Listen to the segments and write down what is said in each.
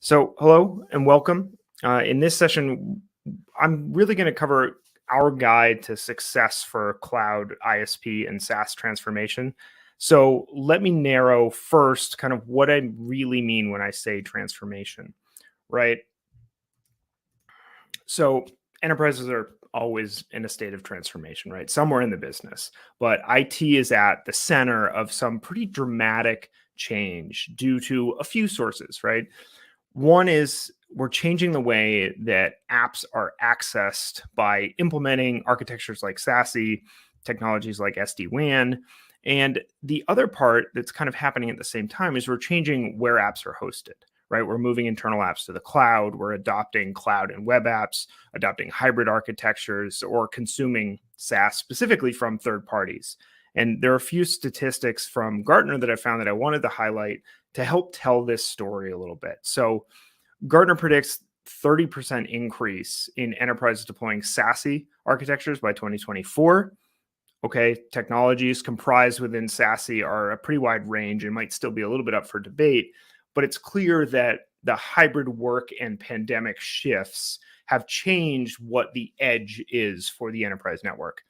So, hello and welcome. In this session, I'm really going to cover our guide to success for cloud ISP and SaaS transformation. So, let me narrow first kind of what I really mean when I say transformation, right? So, enterprises are always in a state of transformation, right? Somewhere in the business, but IT is at the center of some pretty dramatic change due to a few sources, right? One is we're changing the way that apps are accessed by implementing architectures like SASE, technologies like SD-WAN. And the other part that's kind of happening at the same time is we're changing where apps are hosted, right? We're moving internal apps to the cloud. We're adopting cloud and web apps, adopting hybrid architectures, or consuming SaaS specifically from third parties. And there are a few statistics from Gartner that I found that I wanted to highlight to help tell this story a little bit. So Gartner predicts 30% increase in enterprises deploying SASE architectures by 2024. Okay, technologies comprised within SASE are a pretty wide range and might still be a little bit up for debate, but it's clear that the hybrid work and pandemic shifts have changed what the edge is for the enterprise network.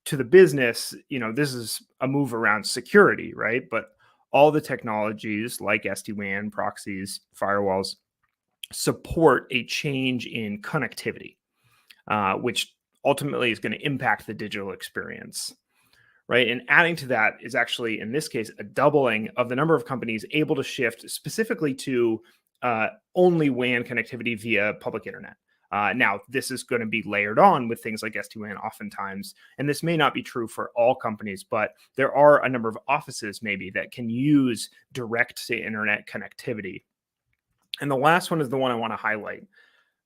To the business, this is a move around security, right? But all the technologies like SD-WAN, proxies, firewalls support a change in connectivity, which ultimately is going to impact the digital experience, right? And adding to that is actually, in this case, a doubling of the number of companies able to shift specifically to only WAN connectivity via public internet. Now, this is going to be layered on with things like SD-WAN oftentimes, and this may not be true for all companies, but there are a number of offices maybe that can use direct to internet connectivity. And the last one is the one I want to highlight.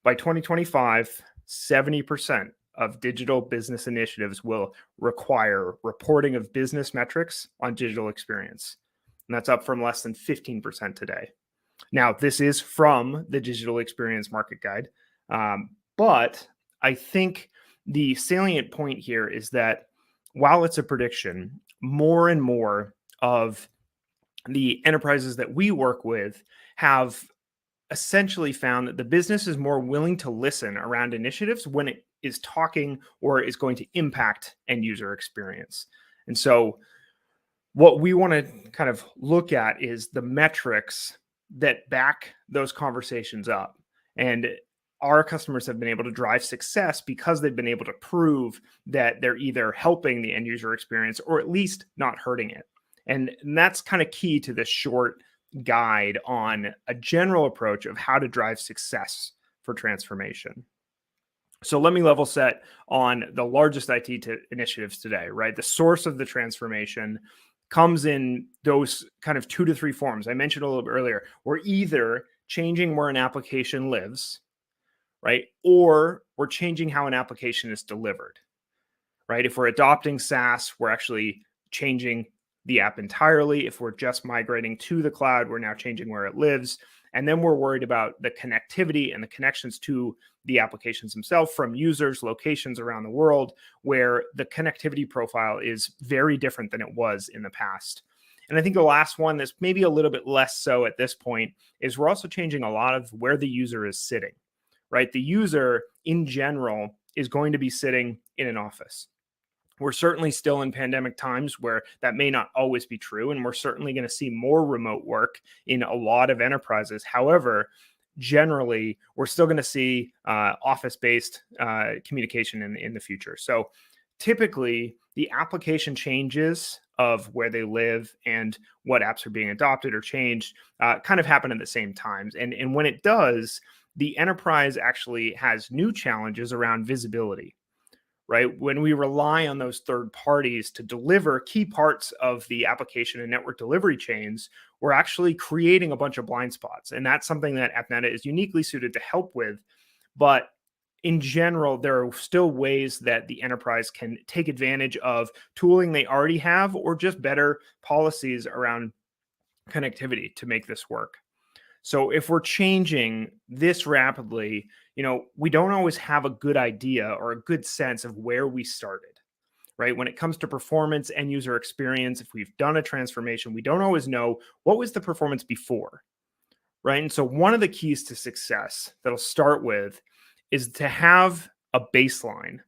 By 2025, 70% of digital business initiatives will require reporting of business metrics on digital experience. And that's up from less than 15% today. Now, this is from the Digital Experience Market Guide. But I think the salient point here is that while it's a prediction, more and more of the enterprises that we work with have essentially found that the business is more willing to listen around initiatives when it is talking or is going to impact end user experience. And so what we want to kind of look at is the metrics that back those conversations up. And our customers have been able to drive success because they've been able to prove that they're either helping the end user experience or at least not hurting it. And that's kind of key to this short guide on a general approach of how to drive success for transformation. So let me level set on the largest IT initiatives today, right? The source of the transformation comes in those kind of 2 to 3 forms. I mentioned a little bit earlier. We're either changing where an application lives, right? Or we're changing how an application is delivered, right? If we're adopting SaaS, we're actually changing the app entirely. If we're just migrating to the cloud, we're now changing where it lives. And then we're worried about the connectivity and the connections to the applications themselves from users, locations around the world, where the connectivity profile is very different than it was in the past. And I think the last one that's maybe a little bit less so at this point is we're also changing a lot of where the user is sitting, right? The user in general is going to be sitting in an office. We're certainly still in pandemic times where that may not always be true. And we're certainly going to see more remote work in a lot of enterprises. However, generally, we're still going to see office-based communication in the future. So typically, the application changes of where they live and what apps are being adopted or changed kind of happen at the same times. And when it does, the enterprise actually has new challenges around visibility, right? When we rely on those third parties to deliver key parts of the application and network delivery chains, we're actually creating a bunch of blind spots. And that's something that AppNeta is uniquely suited to help with. But in general, there are still ways that the enterprise can take advantage of tooling they already have or just better policies around connectivity to make this work. So if we're changing this rapidly, we don't always have a good idea or a good sense of where we started, right? When it comes to performance and user experience, if we've done a transformation, we don't always know what was the performance before, right? And so one of the keys to success that I'll start with is to have a baseline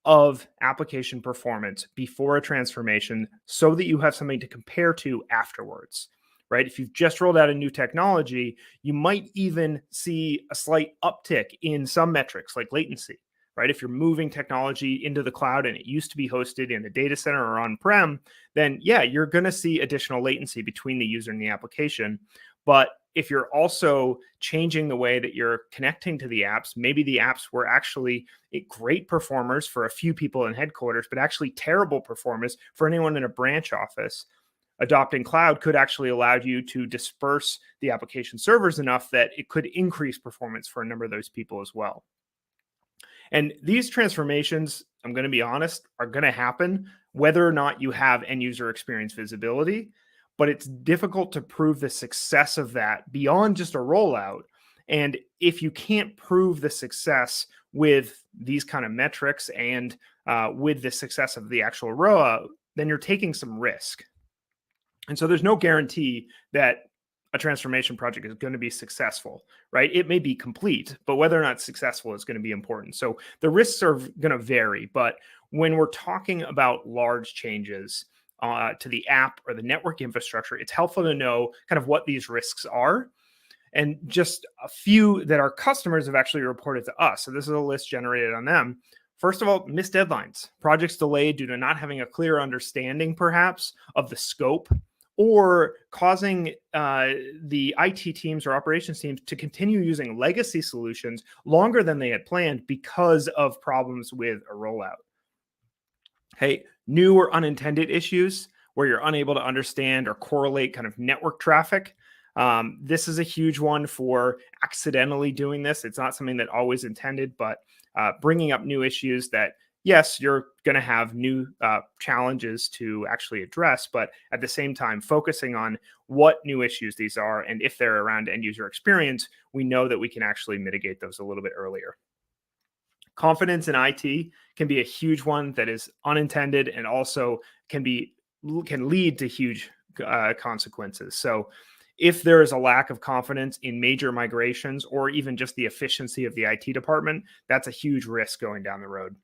of application performance before a transformation so that you have something to compare to afterwards, right? If you've just rolled out a new technology, you might even see a slight uptick in some metrics like latency, right? If you're moving technology into the cloud and it used to be hosted in a data center or on-prem, then yeah, you're going to see additional latency between the user and the application. But if you're also changing the way that you're connecting to the apps, maybe the apps were actually great performers for a few people in headquarters, but actually terrible performers for anyone in a branch office. Adopting cloud could actually allow you to disperse the application servers enough that it could increase performance for a number of those people as well. And these transformations, I'm going to be honest, are going to happen whether or not you have end user experience visibility. But it's difficult to prove the success of that beyond just a rollout. And if you can't prove the success with these kind of metrics and with the success of the actual rollout, then you're taking some risk. And so there's no guarantee that a transformation project is going to be successful, right? It may be complete, but whether or not successful is going to be important. So the risks are going to vary. But when we're talking about large changes to the app or the network infrastructure, it's helpful to know kind of what these risks are. And just a few that our customers have actually reported to us. So this is a list generated on them. First of all, missed deadlines, projects delayed due to not having a clear understanding, perhaps, of the scope, or causing the IT teams or operations teams to continue using legacy solutions longer than they had planned because of problems with a rollout. Hey, new or unintended issues where you're unable to understand or correlate kind of network traffic. This is a huge one for accidentally doing this. It's not something that always intended, but bringing up new issues that, yes, you're going to have new challenges to actually address, but at the same time, focusing on what new issues these are. And if they're around end user experience, we know that we can actually mitigate those a little bit earlier. Confidence in IT can be a huge one that is unintended and also can lead to huge consequences. So if there is a lack of confidence in major migrations or even just the efficiency of the IT department, that's a huge risk going down the road.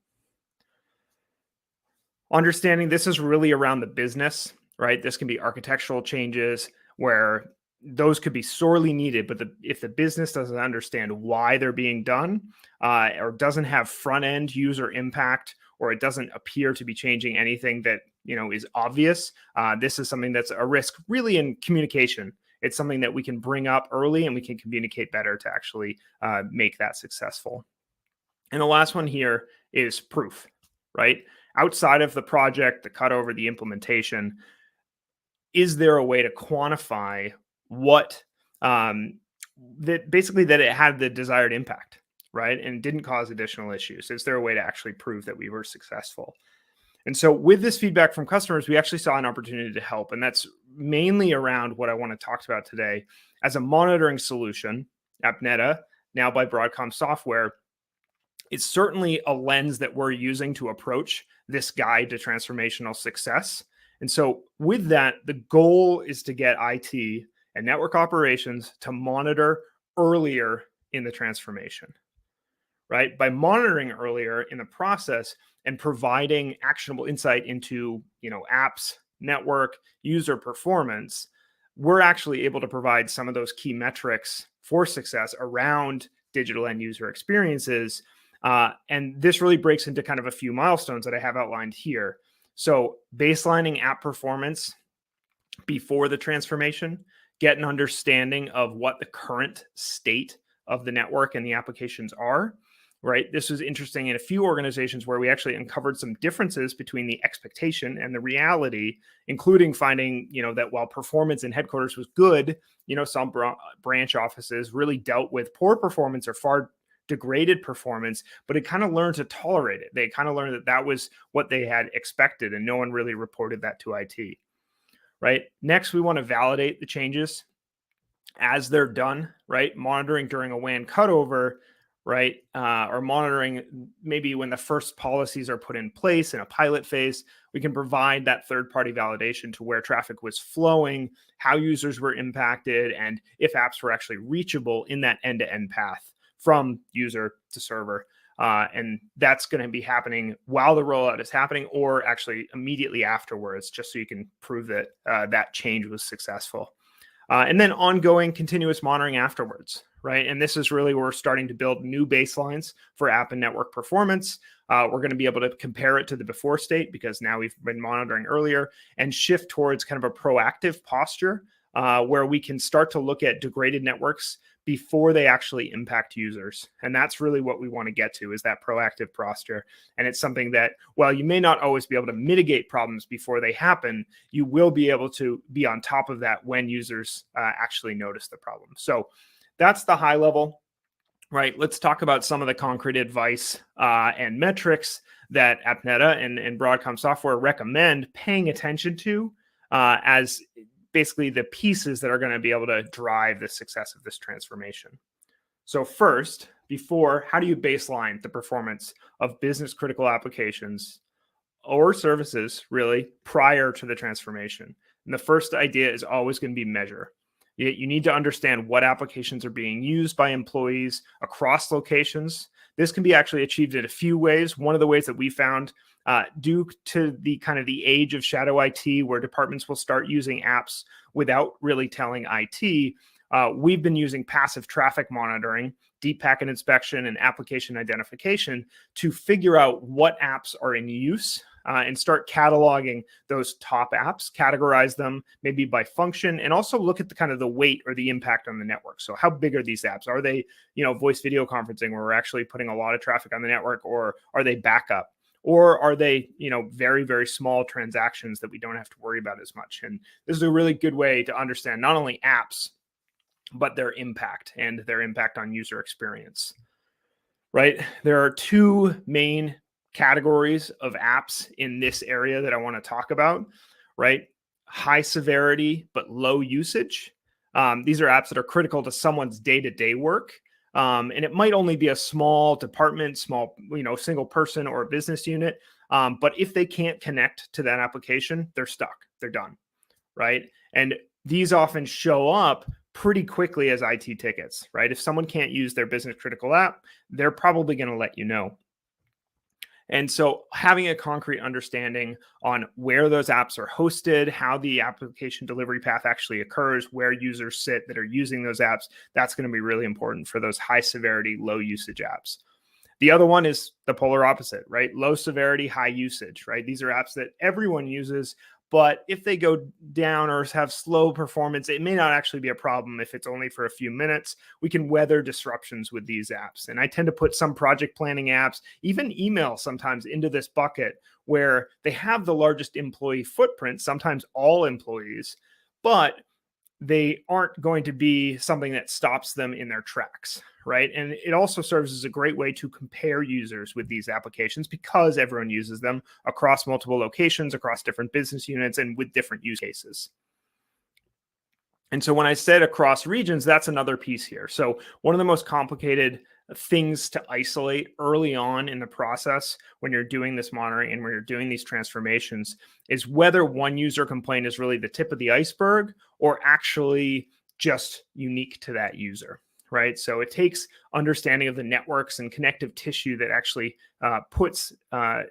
Understanding this is really around the business, right? This can be architectural changes where those could be sorely needed, but if the business doesn't understand why they're being done or doesn't have front end user impact, or it doesn't appear to be changing anything that is obvious, this is something that's a risk really in communication. It's something that we can bring up early and we can communicate better to actually make that successful. And the last one here is proof, right? Outside of the project, the cutover, the implementation, is there a way to quantify what that it had the desired impact, right? And didn't cause additional issues? Is there a way to actually prove that we were successful? And so with this feedback from customers, we actually saw an opportunity to help. And that's mainly around what I want to talk about today. As a monitoring solution, AppNeta, now by Broadcom software, it's certainly a lens that we're using to approach this guide to transformational success. And so with that, the goal is to get IT and network operations to monitor earlier in the transformation, right? By monitoring earlier in the process and providing actionable insight into, apps, network, user performance, we're actually able to provide some of those key metrics for success around digital end user experiences. And this really breaks into kind of a few milestones that I have outlined here. So baselining app performance before the transformation, get an understanding of what the current state of the network and the applications are, right? This was interesting in a few organizations where we actually uncovered some differences between the expectation and the reality, including finding, that while performance in headquarters was good, some branch offices really dealt with poor performance or far degraded performance, but it kind of learned to tolerate it. They kind of learned that that was what they had expected, and no one really reported that to IT, right? Next, we want to validate the changes as they're done, right? Monitoring during a WAN cutover right? Or monitoring maybe when the first policies are put in place in a pilot phase, we can provide that third-party validation to where traffic was flowing, how users were impacted, and if apps were actually reachable in that end-to-end path from user to server. And that's going to be happening while the rollout is happening or actually immediately afterwards, just so you can prove that that change was successful. And then ongoing continuous monitoring afterwards, right? And this is really where we're starting to build new baselines for app and network performance. We're going to be able to compare it to the before state because now we've been monitoring earlier and shift towards kind of a proactive posture where we can start to look at degraded networks before they actually impact users. And that's really what we want to get to, is that proactive posture. And it's something that, while you may not always be able to mitigate problems before they happen, you will be able to be on top of that when users actually notice the problem. So that's the high level, right? Let's talk about some of the concrete advice and metrics that AppNeta and Broadcom software recommend paying attention to as basically the pieces that are going to be able to drive the success of this transformation. So first, how do you baseline the performance of business critical applications or services really prior to the transformation? And the first idea is always going to be measure. You need to understand what applications are being used by employees across locations. This can be actually achieved in a few ways. One of the ways that we found, due to the kind of the age of shadow IT, where departments will start using apps without really telling IT, we've been using passive traffic monitoring, deep packet inspection, and application identification to figure out what apps are in use and start cataloging those top apps, categorize them maybe by function, and also look at the kind of the weight or the impact on the network. So how big are these apps? Are they, voice video conferencing where we're actually putting a lot of traffic on the network, or are they backup? Or are they, very, very small transactions that we don't have to worry about as much? And this is a really good way to understand not only apps, but their impact and their impact on user experience, right? There are two main categories of apps in this area that I want to talk about, right? High severity, but low usage. These are apps that are critical to someone's day-to-day work. And it might only be a small department, single person or a business unit. But if they can't connect to that application, they're stuck, they're done, right? And these often show up pretty quickly as IT tickets, right? If someone can't use their business critical app, they're probably going to let you know. And so having a concrete understanding on where those apps are hosted, how the application delivery path actually occurs, where users sit that are using those apps, that's going to be really important for those high severity, low usage apps. The other one is the polar opposite, right? Low severity, high usage, right? These are apps that everyone uses, but if they go down or have slow performance, it may not actually be a problem if it's only for a few minutes. We can weather disruptions with these apps. And I tend to put some project planning apps, even email sometimes, into this bucket where they have the largest employee footprint, sometimes all employees, but they aren't going to be something that stops them in their tracks, right? And it also serves as a great way to compare users with these applications because everyone uses them across multiple locations, across different business units, and with different use cases. And so when I said across regions, that's another piece here. So one of the most complicated things to isolate early on in the process when you're doing this monitoring and when you're doing these transformations is whether one user complaint is really the tip of the iceberg or actually just unique to that user, right? So it takes understanding of the networks and connective tissue that actually puts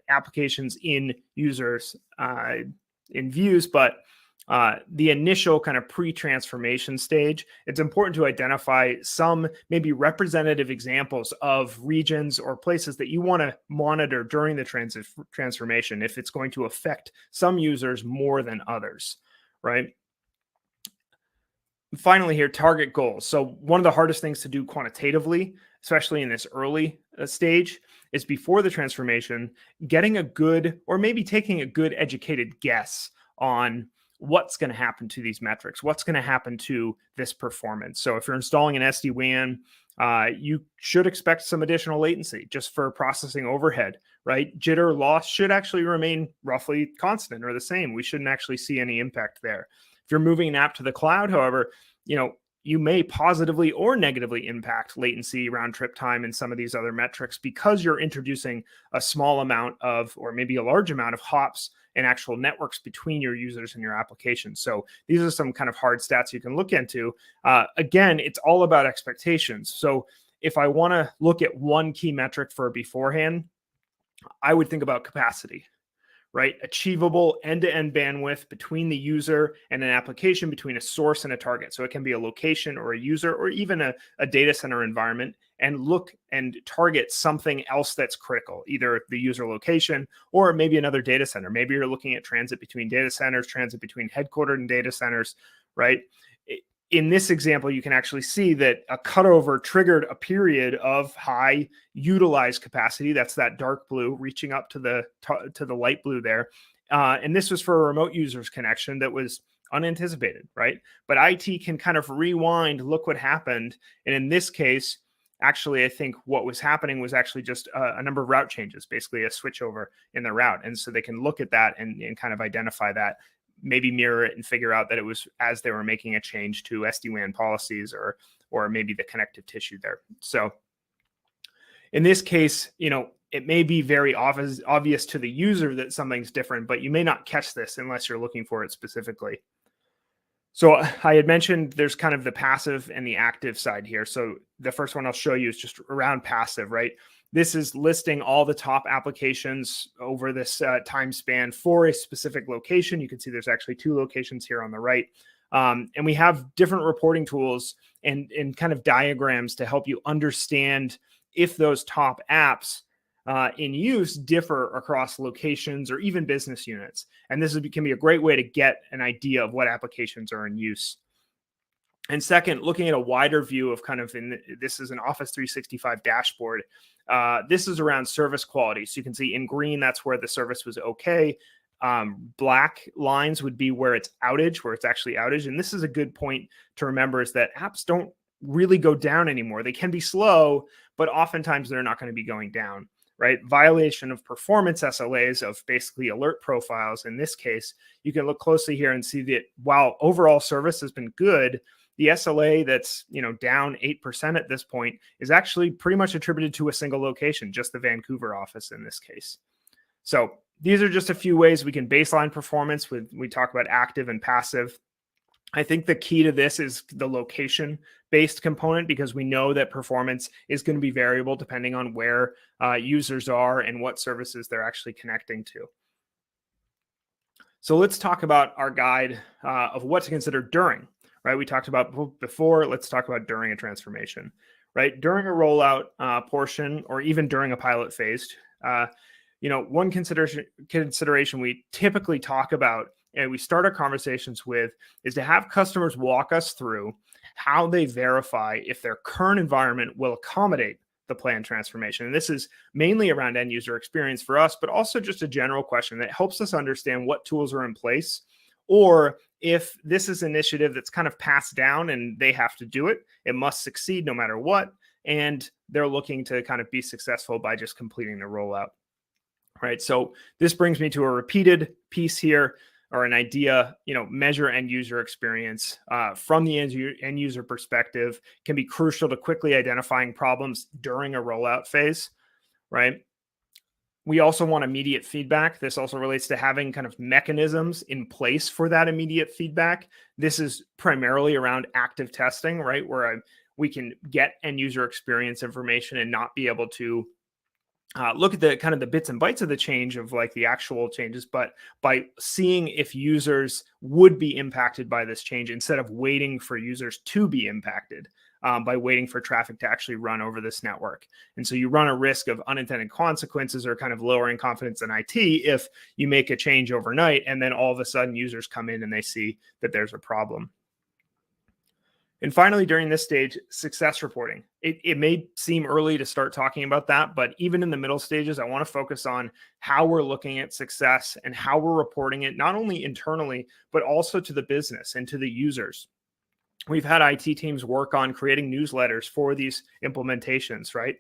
applications in users in views, but the initial kind of pre-transformation stage, it's important to identify some maybe representative examples of regions or places that you want to monitor during the transformation if it's going to affect some users more than others, right? Finally here, target goals. So one of the hardest things to do quantitatively, especially in this early stage, is before the transformation, getting a good, or maybe taking a good educated guess on what's going to happen to these metrics, what's going to happen to this performance. So if you're installing an SD-WAN, you should expect some additional latency just for processing overhead, right? Jitter loss should actually remain roughly constant or the same. We shouldn't actually see any impact there. If you're moving an app to the cloud, however, you may positively or negatively impact latency, round trip time, and some of these other metrics because you're introducing a small amount of, or maybe a large amount of hops and actual networks between your users and your applications. So these are some kind of hard stats you can look into. Again, it's all about expectations. So if I want to look at one key metric for beforehand, I would think about capacity, right? Achievable end-to-end bandwidth between the user and an application, between a source and a target. So it can be a location or a user or even a data center environment, and look and target something else that's critical, either the user location or maybe another data center. Maybe you're looking at transit between data centers, transit between headquartered and data centers, right? In this example, you can actually see that a cutover triggered a period of high utilized capacity. That's that dark blue reaching up to the light blue there. And this was for a remote user's connection that was unanticipated, right? But IT can kind of rewind, look what happened. And in this case, actually, I think what was happening was actually just a number of route changes, basically a switchover in the route. And so they can look at that and kind of identify that, maybe mirror it and figure out that it was as they were making a change to SD-WAN policies or maybe the connective tissue there. So in this case, it may be very obvious to the user that something's different, but you may not catch this unless you're looking for it specifically. So I had mentioned there's kind of the passive and the active side here. So the first one I'll show you is just around passive, right? This is listing all the top applications over this time span for a specific location. You can see there's actually 2 locations here on the right. And we have different reporting tools and kind of diagrams to help you understand if those top apps in use differ across locations or even business units. And this can be a great way to get an idea of what applications are in use. And second, looking at a wider view of kind of, this is an Office 365 dashboard. This is around service quality. So you can see in green, that's where the service was okay. Black lines would be where it's outage, where it's actually outage. And this is a good point to remember, is that apps don't really go down anymore. They can be slow, but oftentimes they're not going to be going down, right? Violation of performance SLAs of basically alert profiles. In this case, you can look closely here and see that while overall service has been good, the SLA that's down 8% at this point is actually pretty much attributed to a single location, just the Vancouver office in this case. So these are just a few ways we can baseline performance. We talk about active and passive. I think the key to this is the location-based component, because we know that performance is going to be variable depending on where users are and what services they're actually connecting to. So let's talk about our guide of what to consider during. Right, we talked about before. Let's talk about during a transformation. Right, during a rollout portion, or even during a pilot phase, one consideration we typically talk about and we start our conversations with is to have customers walk us through how they verify if their current environment will accommodate the planned transformation. And this is mainly around end user experience for us, but also just a general question that helps us understand what tools are in place, or if this is an initiative that's kind of passed down and they have to do it, it must succeed no matter what. And they're looking to kind of be successful by just completing the rollout. Right. So this brings me to a repeated piece here, or an idea, measure end user experience from the end user perspective can be crucial to quickly identifying problems during a rollout phase. Right. We also want immediate feedback. This also relates to having kind of mechanisms in place for that immediate feedback. This is primarily around active testing, right? Where we can get end user experience information and not be able to look at the kind of the bits and bytes of the change of like the actual changes, but by seeing if users would be impacted by this change instead of waiting for users to be impacted. By waiting for traffic to actually run over this network. And so you run a risk of unintended consequences or kind of lowering confidence in IT if you make a change overnight and then all of a sudden users come in and they see that there's a problem. And finally, during this stage, success reporting. It may seem early to start talking about that, but even in the middle stages, I want to focus on how we're looking at success and how we're reporting it, not only internally, but also to the business and to the users. We've had IT teams work on creating newsletters for these implementations, right?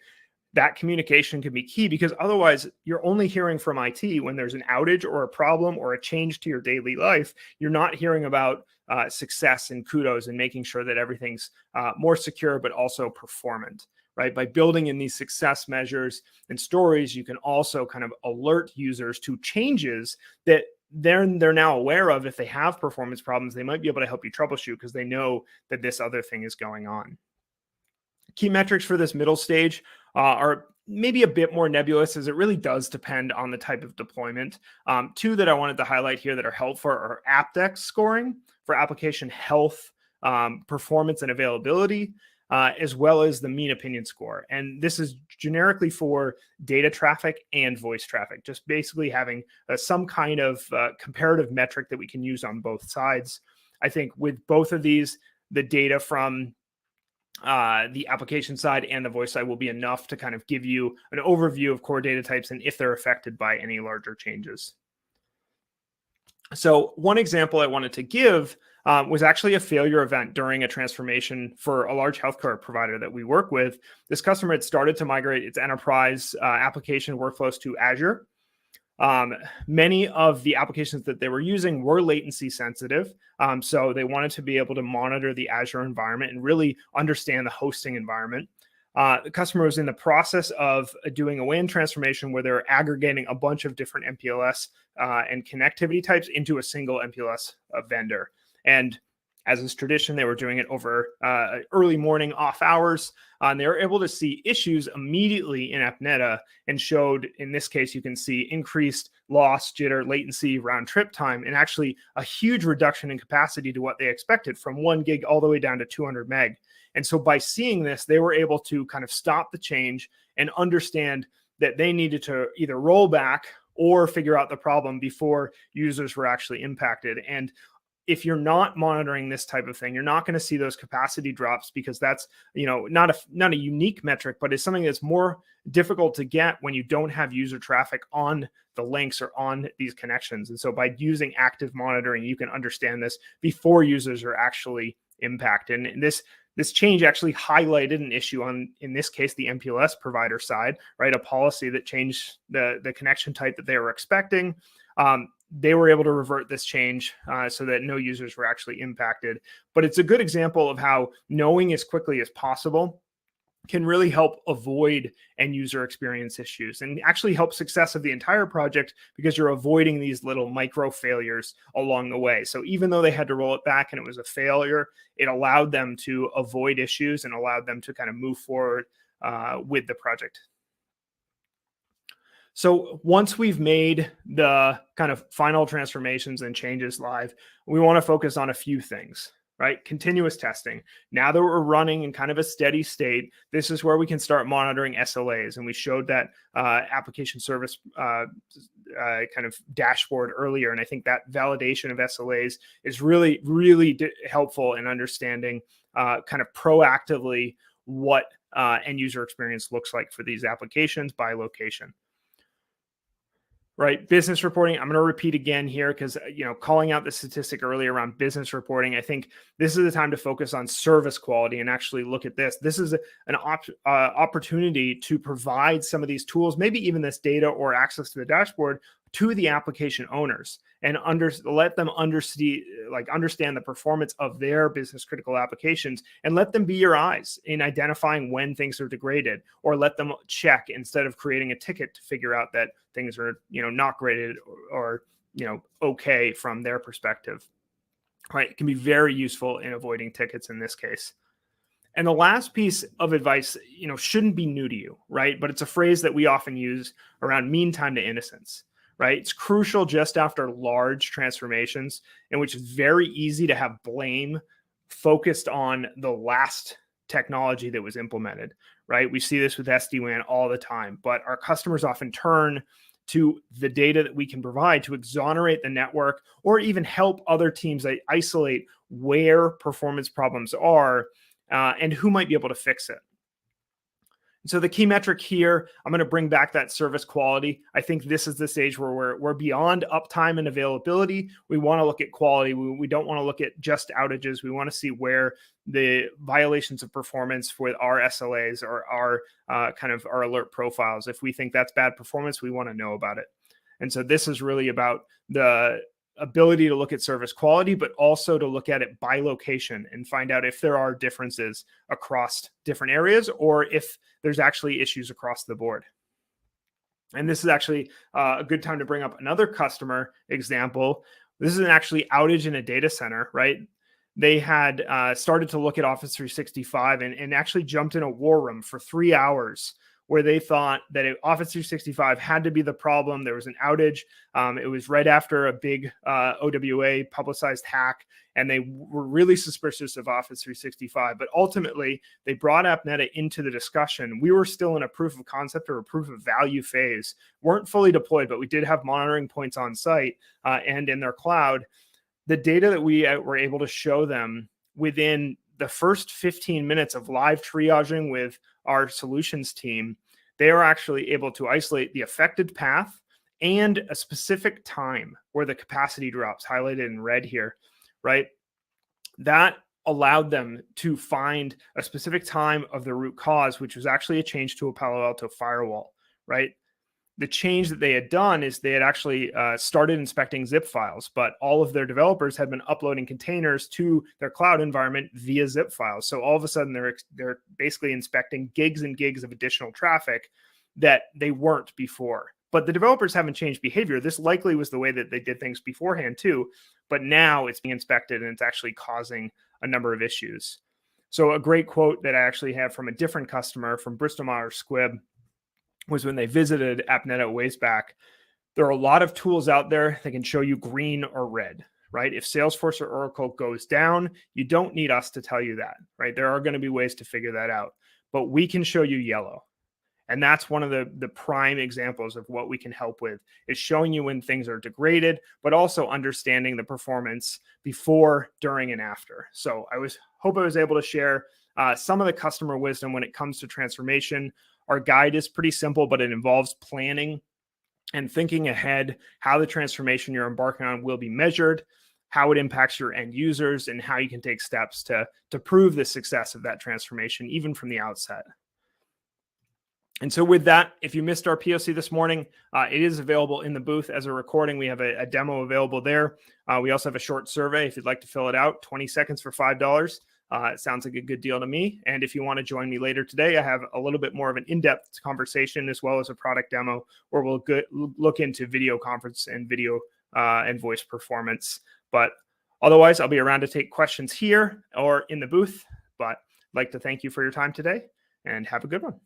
that communication can be key, because otherwise you're only hearing from IT when there's an outage or a problem or a change to your daily life. You're not hearing about success and kudos and making sure that everything's more secure, but also performant, right? By building in these success measures and stories, you can also kind of alert users to changes that they're now aware of. If they have performance problems, they might be able to help you troubleshoot because they know that this other thing is going on. Key metrics for this middle stage are maybe a bit more nebulous, as it really does depend on the type of deployment. Two that I wanted to highlight here that are helpful are AppDex scoring for application health, performance, and availability, as well as the mean opinion score. And this is generically for data traffic and voice traffic, just basically having some kind of comparative metric that we can use on both sides. I think with both of these, the data from the application side and the voice side will be enough to kind of give you an overview of core data types and if they're affected by any larger changes. So one example I wanted to give was actually a failure event during a transformation for a large healthcare provider that we work with. This customer had started to migrate its enterprise application workflows to Azure. Many of the applications that they were using were latency sensitive. So they wanted to be able to monitor the Azure environment and really understand the hosting environment. The customer was in the process of doing a WAN transformation where they're aggregating a bunch of different MPLS and connectivity types into a single MPLS vendor. And as is tradition, they were doing it over early morning off hours. And they were able to see issues immediately in AppNeta and showed, in this case, you can see increased loss, jitter, latency, round trip time, and actually a huge reduction in capacity to what they expected, from 1 gig all the way down to 200 meg. And so by seeing this, they were able to kind of stop the change and understand that they needed to either roll back or figure out the problem before users were actually impacted. And if you're not monitoring this type of thing, you're not going to see those capacity drops, because that's, not a unique metric, but it's something that's more difficult to get when you don't have user traffic on the links or on these connections. And so by using active monitoring, you can understand this before users are actually impacted. And this change actually highlighted an issue on, in this case, the MPLS provider side, right? A policy that changed the connection type that they were expecting. They were able to revert this change so that no users were actually impacted. But it's a good example of how knowing as quickly as possible can really help avoid end user experience issues and actually help success of the entire project, because you're avoiding these little micro failures along the way. So even though they had to roll it back and it was a failure, it allowed them to avoid issues and allowed them to kind of move forward with the project. So once we've made the kind of final transformations and changes live, we want to focus on a few things, right? Continuous testing. Now that we're running in kind of a steady state, this is where we can start monitoring SLAs. And we showed that application service kind of dashboard earlier. And I think that validation of SLAs is really, really helpful in understanding kind of proactively what end user experience looks like for these applications by location. Right. Business reporting. I'm going to repeat again here because, calling out the statistic earlier around business reporting, I think this is the time to focus on service quality and actually look at this. This is an opportunity to provide some of these tools, maybe even this data or access to the dashboard, to the application owners and let them understand the performance of their business critical applications, and let them be your eyes in identifying when things are degraded, or let them check instead of creating a ticket to figure out that things are, not graded or okay from their perspective. Right. It can be very useful in avoiding tickets in this case. And the last piece of advice, shouldn't be new to you, right? But it's a phrase that we often use around mean time to innocence. Right? It's crucial just after large transformations, in which it's very easy to have blame focused on the last technology that was implemented, right? We see this with SD-WAN all the time, but our customers often turn to the data that we can provide to exonerate the network, or even help other teams isolate where performance problems are and who might be able to fix it. So the key metric here, I'm going to bring back that service quality. I think this is the stage where we're beyond uptime and availability. We want to look at quality. We don't want to look at just outages. We want to see where the violations of performance for our SLAs or our kind of our alert profiles. If we think that's bad performance, we want to know about it. And so this is really about the ability to look at service quality, but also to look at it by location and find out if there are differences across different areas or if there's actually issues across the board. And this is actually a good time to bring up another customer example. This is an actually outage in a data center, right? They had started to look at Office 365 and actually jumped in a war room for 3 hours where they thought that Office 365 had to be the problem. There was an outage. It was right after a big OWA publicized hack, and they were really suspicious of Office 365. But ultimately, they brought AppNeta into the discussion. We were still in a proof of concept or a proof of value phase. Weren't fully deployed, but we did have monitoring points on site and in their cloud. The data that we were able to show them within the first 15 minutes of live triaging with our solutions team, they are actually able to isolate the affected path and a specific time where the capacity drops, highlighted in red here, right? That allowed them to find a specific time of the root cause, which was actually a change to a Palo Alto firewall, right? The change that they had done is they had actually started inspecting zip files, but all of their developers had been uploading containers to their cloud environment via zip files. So all of a sudden they're basically inspecting gigs and gigs of additional traffic that they weren't before. But the developers haven't changed behavior. This likely was the way that they did things beforehand too, but now it's being inspected and it's actually causing a number of issues. So a great quote that I actually have from a different customer from Bristol Myers Squibb was when they visited AppNeta a ways back. There are a lot of tools out there that can show you green or red, right? If Salesforce or Oracle goes down, you don't need us to tell you that, right? There are going to be ways to figure that out, but we can show you yellow. And that's one of the prime examples of what we can help with, is showing you when things are degraded, but also understanding the performance before, during, and after. So hope I was able to share some of the customer wisdom when it comes to transformation. Our guide is pretty simple, but it involves planning and thinking ahead how the transformation you're embarking on will be measured, how it impacts your end users, and how you can take steps to prove the success of that transformation, even from the outset. And so with that, if you missed our POC this morning, it is available in the booth as a recording. We have a demo available there. We also have a short survey if you'd like to fill it out, 20 seconds for $5. It sounds like a good deal to me. And if you want to join me later today, I have a little bit more of an in-depth conversation as well as a product demo where we'll look into video conference and video and voice performance. But otherwise, I'll be around to take questions here or in the booth. But I'd like to thank you for your time today and have a good one.